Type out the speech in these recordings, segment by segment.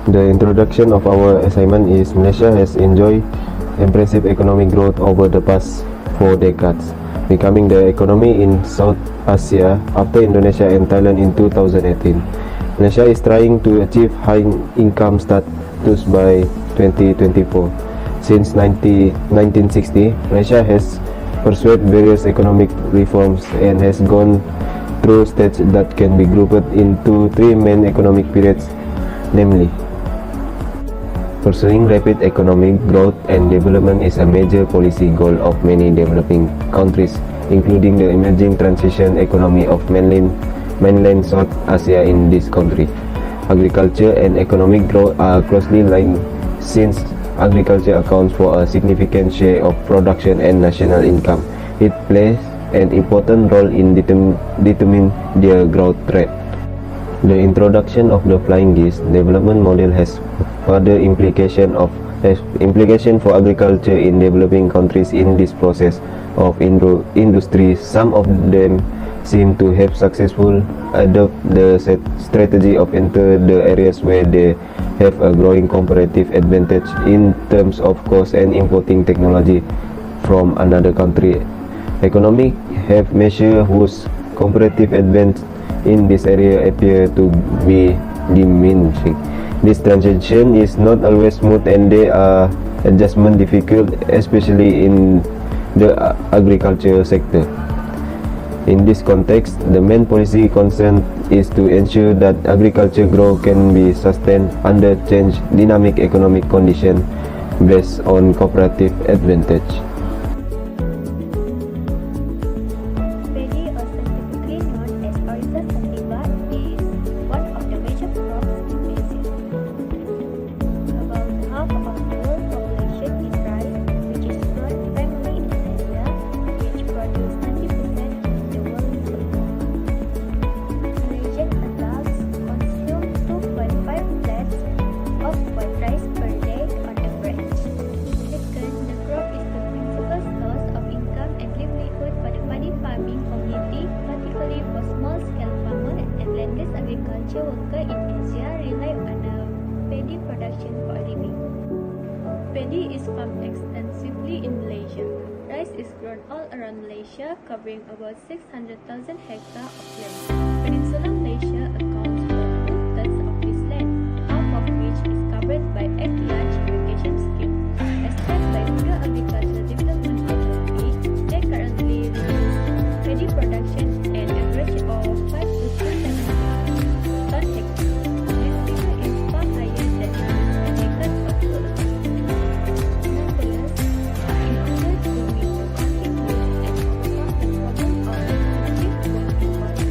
The introduction of our assignment is Malaysia has enjoyed impressive economic growth over the past 4 decades, becoming the economy in South Asia after Indonesia and Thailand in 2018. Malaysia is trying to achieve high income status by 2024. Since 1960, Malaysia has pursued various economic reforms and has gone through stages that can be grouped into 3 main economic periods, namely: pursuing rapid economic growth and development is a major policy goal of many developing countries, including the emerging transition economy of mainland South Asia. In this country, agriculture and economic growth are closely linked, since agriculture accounts for a significant share of production and national income. It plays an important role in determining their growth rate. The introduction of the flying geese development model has further implication for agriculture in developing countries. In this process of industry, some of them seem to have successfully adopted the strategy of enter the areas where they have a growing comparative advantage in terms of cost and importing technology from another country. Economic have measures whose comparative advantage in this area appear to be diminishing. This transition is not always smooth and there are adjustment difficult, especially in the agriculture sector. In this context, the main policy concern is to ensure that agriculture growth can be sustained under changed dynamic economic conditions based on cooperative advantage. Worker in Asia rely on paddy production for a living. Paddy is farmed extensively in Malaysia. Rice is grown all around Malaysia, covering about 600,000 hectares of land. Peninsular Malaysia accounts for 2/3 of this land, half of which is covered by AGR irrigation scheme. Assessed by Rural Agricultural Development Authority, they currently reduce paddy production an average of 5 to 7 ton hectare. This figure is far higher than previous decades of growth. Nonetheless, in order to meet the market needs and overcome the problem of excessive growth in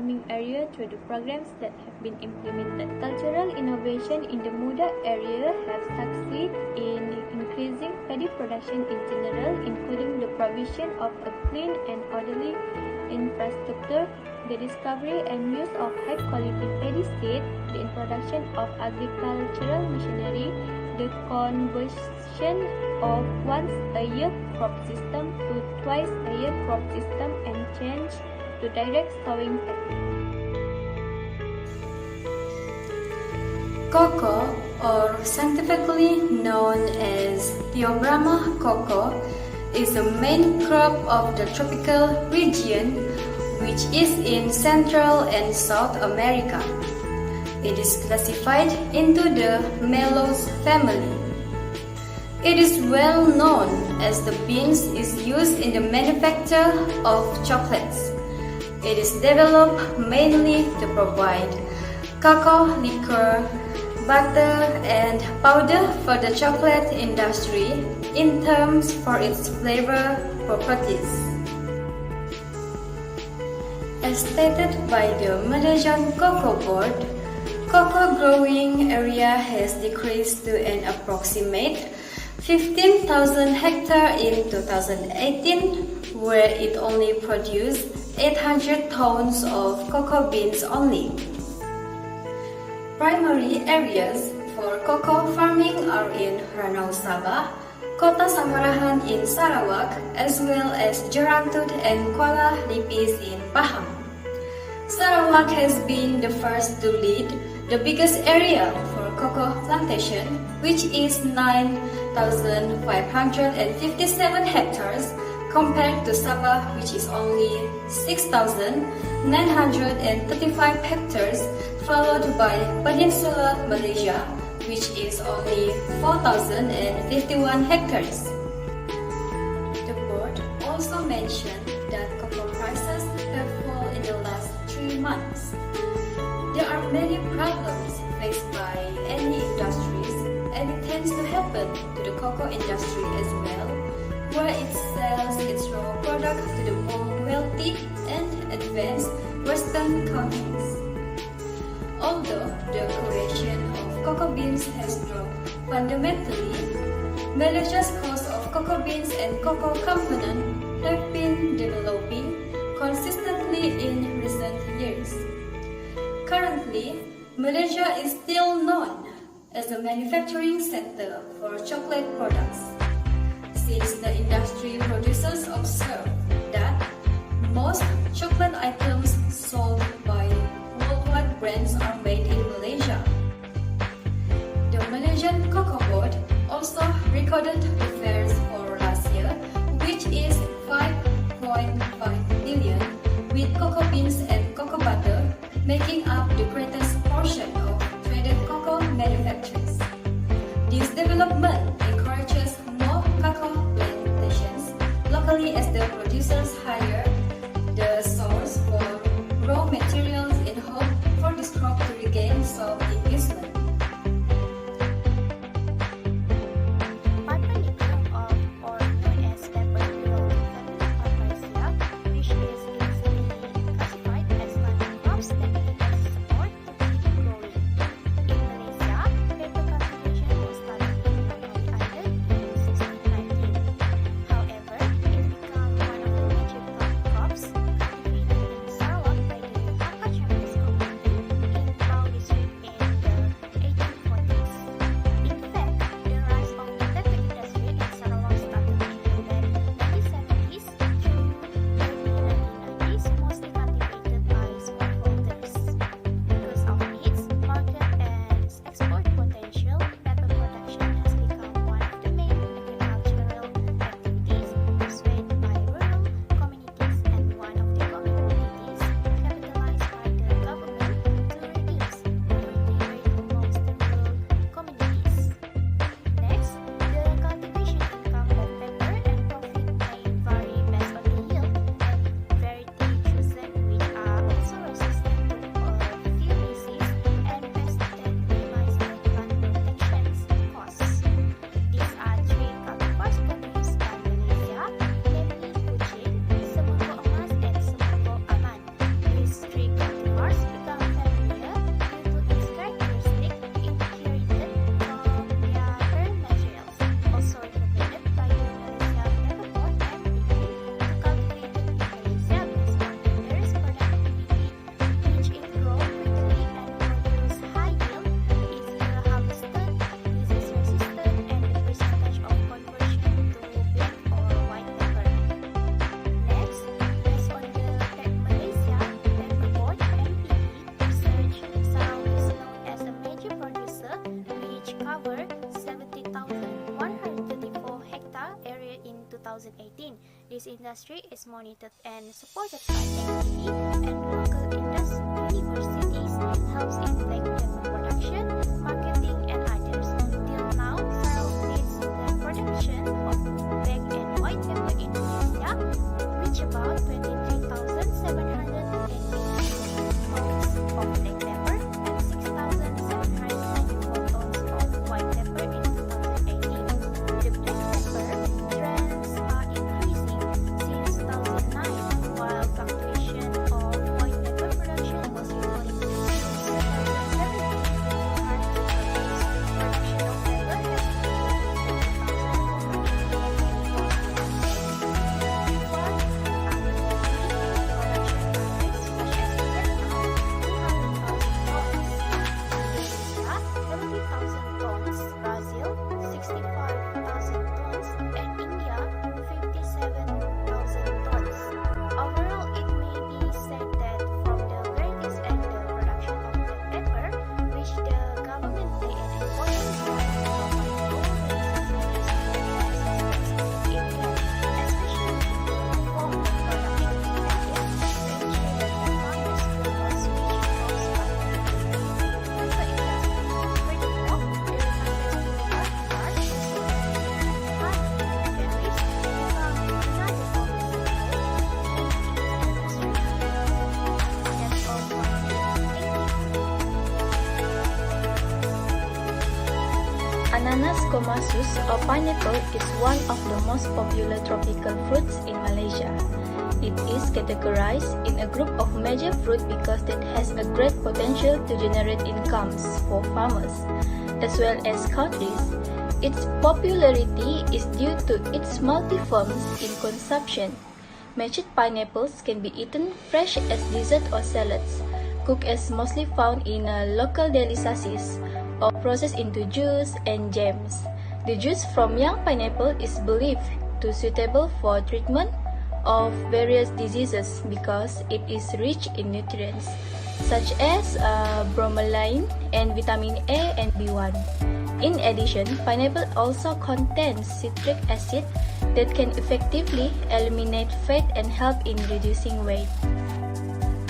farming area through the programs that have been implemented. Cultural innovation in the Muda area have succeeded in increasing paddy production in general, including the provision of a clean and orderly infrastructure, the discovery and use of high-quality paddy seed, the introduction of agricultural machinery, the conversion of once-a-year crop system to twice-a-year crop system, and change to direct sowing technique. Cocoa, or scientifically known as Theobroma cocoa, is the main crop of the tropical region, which is in Central and South America. It is classified into the Mallows family. It is well known as the beans is used in the manufacture of chocolates. It is developed mainly to provide cocoa liquor, butter, and powder for the chocolate industry in terms for its flavor properties. As stated by the Malaysian Cocoa Board, cocoa growing area has decreased to an approximate 15,000 hectares in 2018, where it only produced 800 tons of cocoa beans only. Primary areas for cocoa farming are in Ranau Sabah, Kota Samarahan in Sarawak, as well as Jerantut and Kuala Lipis in Pahang. Sarawak has been the first to lead the biggest area for cocoa plantation, which is 9,557 hectares, compared to Sabah, which is only 6,935 hectares, followed by Peninsular Malaysia, which is only 4,051 hectares. The board also mentioned that cocoa prices have fallen in the last 3 months. There are many problems faced by any industries, and it tends to happen to the cocoa industry as well, where it sells its raw product to the more wealthy and advanced Western countries. Although the creation of cocoa beans has dropped fundamentally, Malaysia's cost of cocoa beans and cocoa component have been developing consistently in recent years. Currently, Malaysia is still known as a manufacturing center for chocolate products, since the industry producers observe that most chocolate items sold by worldwide brands are made in Malaysia. The Malaysian Cocoa Board also recorded the fares for last year, which is 5.5 billion, with cocoa beans and cocoa butter making up the greatest portion of traded cocoa manufacturers. This development encourages more cocoa plantations locally as the producers hire the source for raw materials in hope for this crop to regain some investment. Which is usually classified as land crops that support growing. 2018. This industry is monitored and supported by AGR and local universities, helps in black pepper production, marketing, and others. Till now, several states the production of black and white pepper in Malaysia reach about 23,780 tons of black pepper and 6,794 tons of white pepper in 2018. The black pepper trends are increasing since 2009, while fluctuation of white pepper production was recorded since 2017. Production of pepper has Ananas komasus or pineapple is one of the most popular tropical fruits in Malaysia. It is categorized in a group of major fruit because it has a great potential to generate incomes for farmers as well as countries. Its popularity is due to its multi-forms in consumption. Mashed pineapples can be eaten fresh as dessert or salads, cooked as mostly found in local delicacies, or processed into juice and jams. The juice from young pineapple is believed to suitable for treatment of various diseases because it is rich in nutrients such as bromelain and vitamin A and B1. In addition, pineapple also contains citric acid that can effectively eliminate fat and help in reducing weight.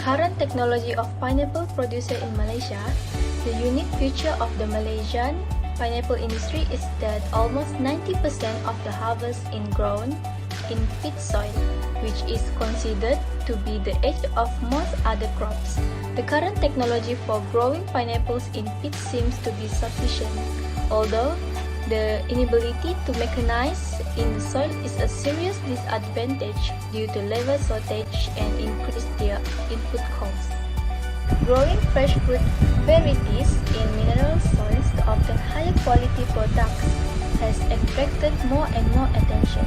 Current technology of pineapple producer in Malaysia. The unique feature of the Malaysian pineapple industry is that almost 90% of the harvest is grown in peat soil, which is considered to be the age of most other crops. The current technology for growing pineapples in peat seems to be sufficient, although the inability to mechanize in the soil is a serious disadvantage due to labor shortage and increased their input costs. Growing fresh fruit varieties in mineral soils to obtain higher quality products has attracted more and more attention.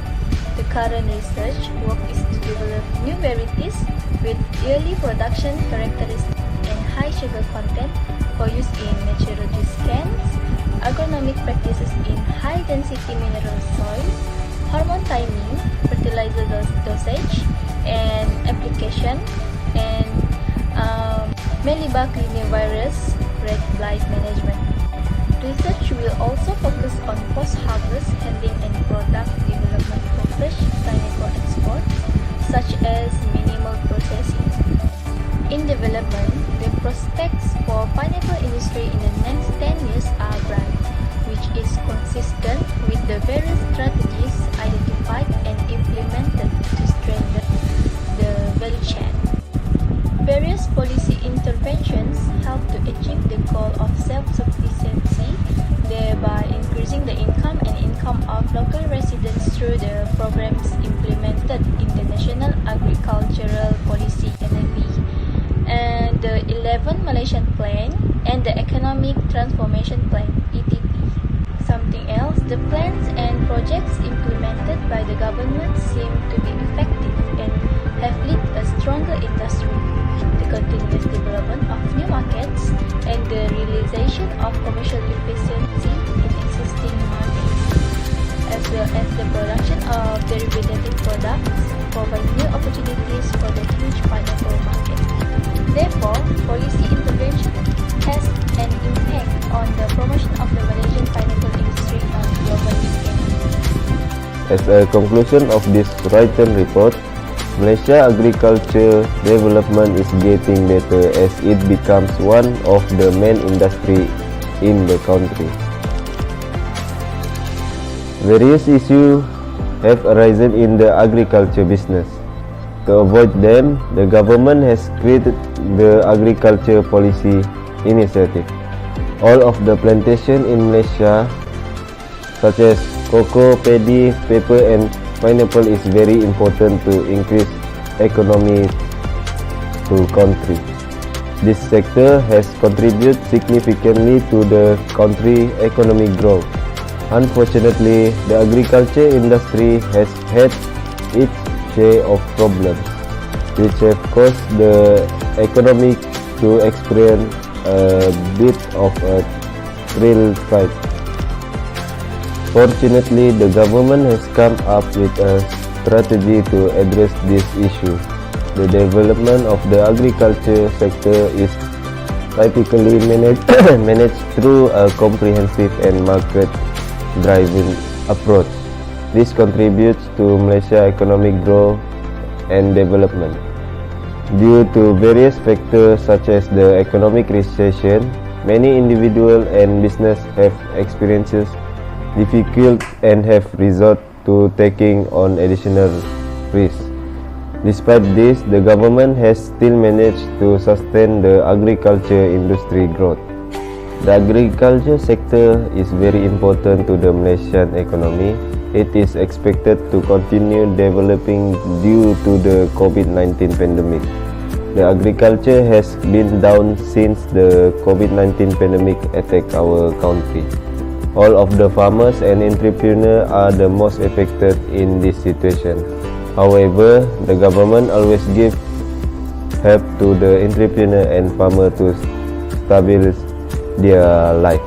The current research work is to develop new varieties with early production characteristics and high sugar content for use in natural juice cans, agronomic practices in high-density mineral soil, hormone timing, fertilizer dosage and application, and Mealybugs virus red blight management. Research will also focus on post-harvest handling and product development for fresh pineapple export, such as minimal processing. In development, the prospects for pineapple industry in the next 10 years are bright, which is consistent with the various strategies identified and implemented to strengthen the value chain. Various policy interventions help to achieve the goal of self-sufficiency, thereby increasing the income and income of local residents through the programs implemented in the National Agricultural Policy (NAP), and the 11 Malaysian Plan and the Economic Transformation Plan (ETP). Something else, the plans and projects implemented by the government seem to be effective and have led a stronger industry. The continuous development of new markets and the realization of commercial efficiency in existing markets, as well as the production of derivative products, provide new opportunities for the huge pineapple market. Therefore, policy intervention has an impact on the promotion of the Malaysian pineapple industry on global scale. As a conclusion of this written report, Malaysia agriculture development is getting better as it becomes one of the main industry in the country. Various issues have arisen in the agriculture business. To avoid them, the government has created the Agriculture Policy Initiative. All of the plantation in Malaysia, such as cocoa, paddy, pepper and pineapple, is very important to increase economy to country. This sector has contributed significantly to the country economic growth. Unfortunately, the agriculture industry has had its share of problems, which have caused the economy to experience a bit of a thrill fight. Fortunately, the government has come up with a strategy to address this issue. The development of the agriculture sector is typically managed through a comprehensive and market-driven approach. This contributes to Malaysia's economic growth and development. Due to various factors such as the economic recession, many individuals and businesses have experienced difficulty and have resorted to taking on additional risks. Despite this, the government has still managed to sustain the agriculture industry growth. The agriculture sector is very important to the Malaysian economy. It is expected to continue developing due to the COVID-19 pandemic. The agriculture has been down since the COVID-19 pandemic attacked our country. All of the farmers and entrepreneurs are the most affected in this situation. However, the government always gives help to the entrepreneur and farmer to stabilize their life.